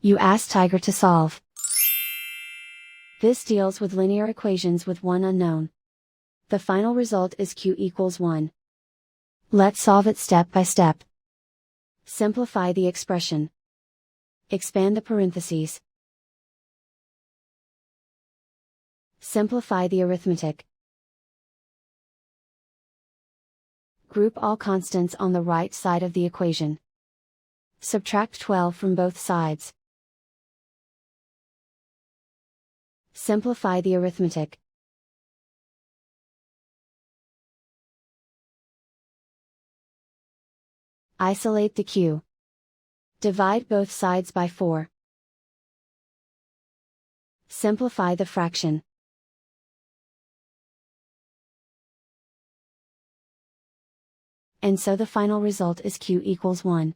You ask Tiger to solve. This deals with linear equations with one unknown. The final result is q equals 1. Let's solve it step by step. Simplify the expression. Expand the parentheses. Simplify the arithmetic. Group all constants on the right side of the equation. Subtract 12 from both sides. Simplify the arithmetic. Isolate the q. Divide both sides by 4. Simplify the fraction. And so the final result is q equals 1.